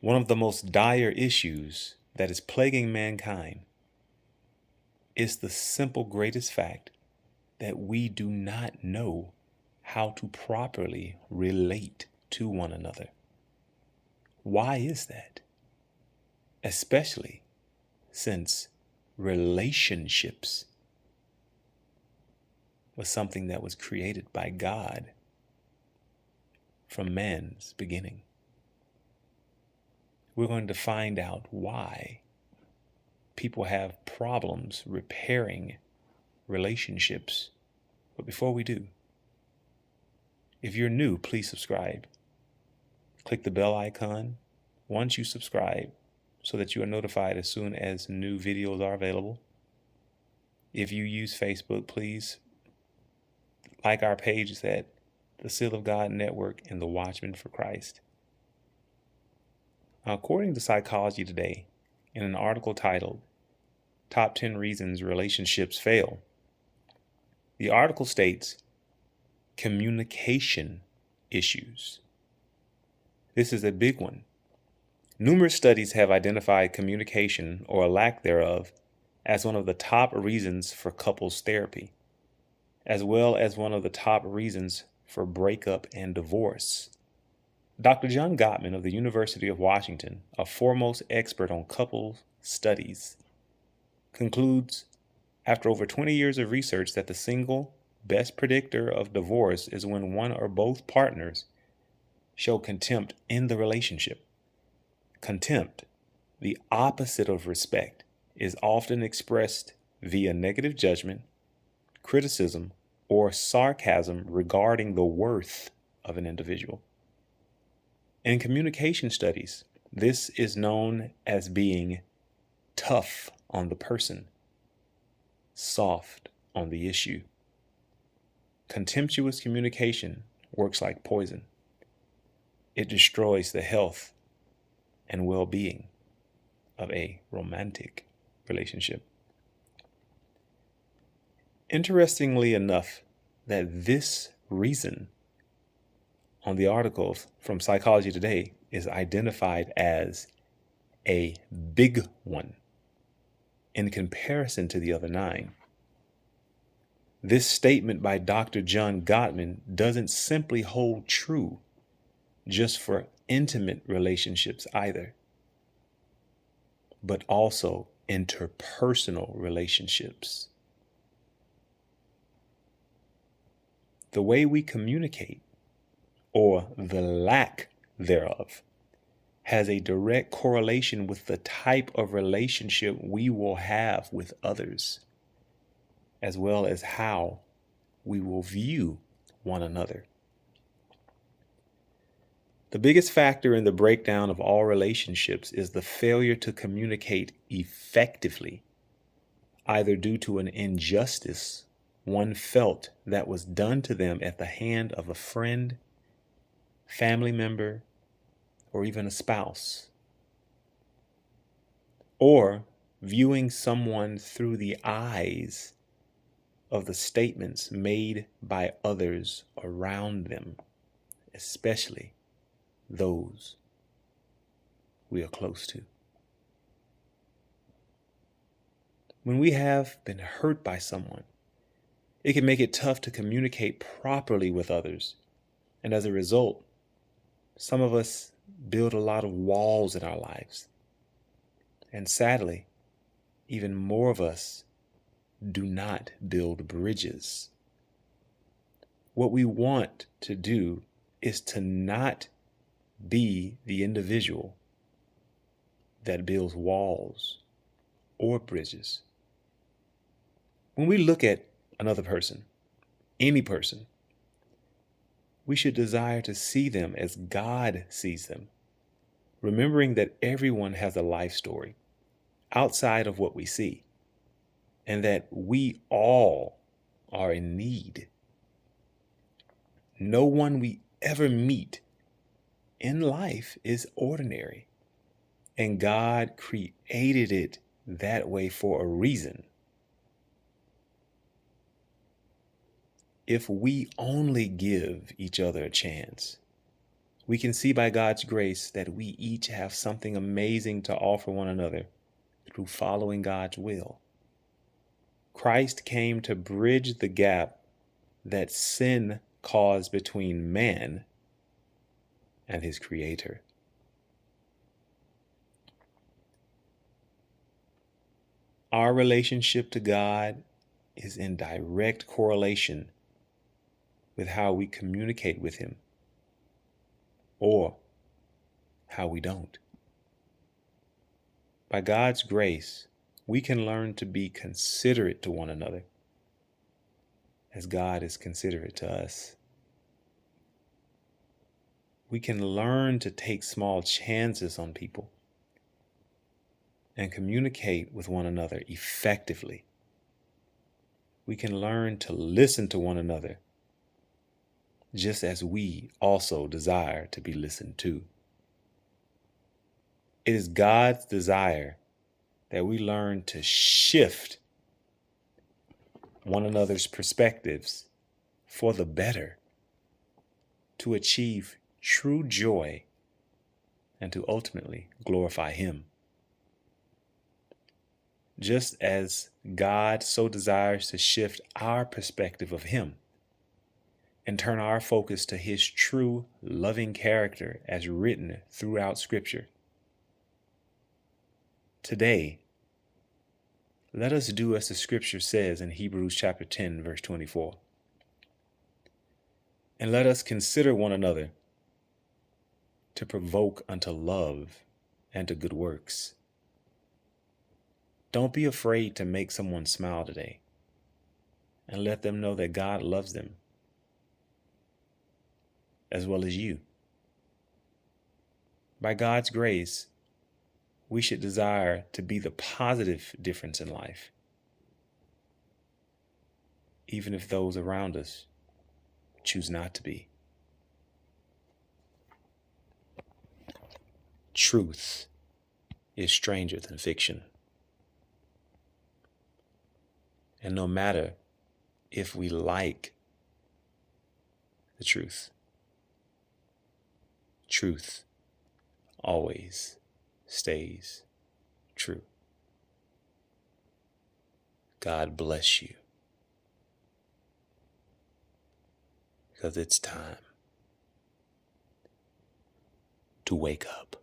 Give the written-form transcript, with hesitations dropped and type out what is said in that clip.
One of the most dire issues that is plaguing mankind is the simple greatest fact that we do not know how to properly relate to one another. Why is that? Especially since relationships was something that was created by God from man's beginning. We're going to find out why people have problems repairing relationships. But before we do, if you're new, please subscribe. Click the bell icon once you subscribe so that you are notified as soon as new videos are available. If you use Facebook, please like our pages at the Seal of God Network and the Watchmen for Christ. Now, according to Psychology Today, in an article titled Top 10 Reasons Relationships Fail, the article states communication issues. This is a big one. Numerous studies have identified communication, or a lack thereof, as one of the top reasons for couples therapy, as well as one of the top reasons for breakup and divorce. Dr. John Gottman of the University of Washington, a foremost expert on couples studies, concludes after over 20 years of research that the single best predictor of divorce is when one or both partners show contempt in the relationship. Contempt, the opposite of respect, is often expressed via negative judgment, criticism, or sarcasm regarding the worth of an individual. In communication studies, this is known as being tough on the person, soft on the issue. Contemptuous communication works like poison. It destroys the health and well-being of a romantic relationship. Interestingly enough, that this reason on the articles from Psychology Today is identified as a big one in comparison to the other 9. This statement by Dr. John Gottman doesn't simply hold true just for intimate relationships either, but also interpersonal relationships. The way we communicate, or the lack thereof, has a direct correlation with the type of relationship we will have with others, as well as how we will view one another. The biggest factor in the breakdown of all relationships is the failure to communicate effectively, either due to an injustice one felt that was done to them at the hand of a friend, family member, or even a spouse, or viewing someone through the eyes of the statements made by others around them, especially those we are close to. When we have been hurt by someone, it can make it tough to communicate properly with others. And as a result, some of us build a lot of walls in our lives. And sadly, even more of us do not build bridges. What we want to do is to not be the individual that builds walls or bridges. When we look at another person, any person, we should desire to see them as God sees them, remembering that everyone has a life story outside of what we see, and that we all are in need. No one we ever meet in life is ordinary, and God created it that way for a reason. If we only give each other a chance, We can see by God's grace that we each have something amazing to offer one another through following God's will. Christ came to bridge the gap that sin caused between man and his Creator. Our relationship to God is in direct correlation with how we communicate with Him or how we don't. By God's grace, we can learn to be considerate to one another as God is considerate to us. We can learn to take small chances on people and communicate with one another effectively. We can learn to listen to one another just as we also desire to be listened to. It is God's desire that we learn to shift one another's perspectives for the better, to achieve true joy and to ultimately glorify Him. Just as God so desires to shift our perspective of Him and turn our focus to His true loving character as written throughout Scripture. Today, let us do as the Scripture says in Hebrews chapter 10, verse 24. And let us consider one another to provoke unto love and to good works. Don't be afraid to make someone smile today and let them know that God loves them as well as you. By God's grace, we should desire to be the positive difference in life, even if those around us choose not to be. Truth is stranger than fiction. And no matter if we like the truth, truth always stays true. God bless you, because it's time to wake up.